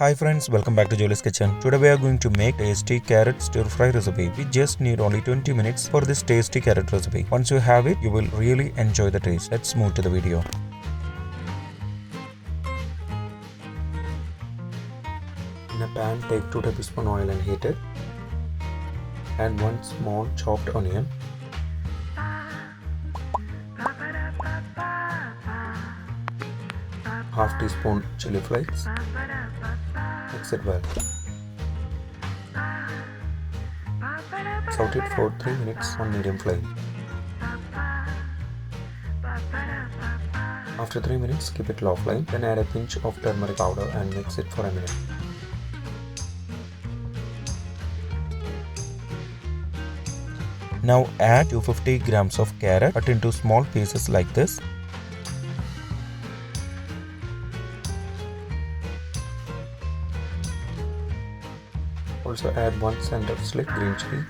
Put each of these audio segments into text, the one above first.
Hi friends, welcome back to Jolys kitchen. Today we are going to make tasty carrot stir fry recipe. We just need only 20 minutes for this tasty carrot recipe. Once you have it, you will really enjoy the taste. Let's move to the video. In a pan, take 2 tablespoons oil and heat it. Add 1 small chopped onion. Half teaspoon chilli flakes. Mix it well. Saute it for 3 minutes on medium flame. After 3 minutes, keep it low flame. Then add a pinch of turmeric powder and mix it for a minute. Now add 250 grams of carrot cut into small pieces like this. Also add 1 cent of slit green chili,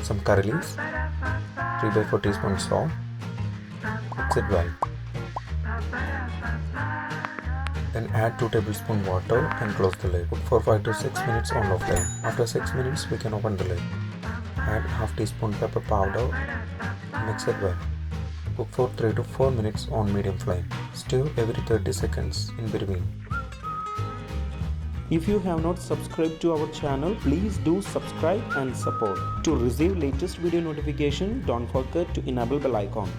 some curry leaves, 3 by 4 teaspoons salt. Mix it well. Then add 2 tablespoons water and close the lid. Cook for 5 to 6 minutes on low flame. After 6 minutes, we can open the lid. Add half teaspoon pepper powder. Mix it well. Cook for 3 to 4 minutes on medium flame. Stir every 30 seconds in between. If you have not subscribed to our channel, please do subscribe and support. To receive latest video notification, don't forget to enable bell icon.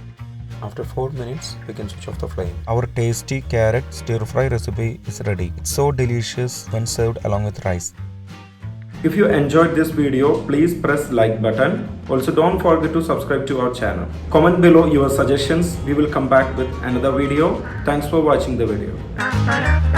After 4 minutes, we can switch off the flame. Our tasty carrot stir fry recipe is ready. It's so delicious when served along with rice. If you enjoyed this video, please press like button. Also don't forget to subscribe to our channel. Comment below your suggestions. We will come back with another video. Thanks for watching the video.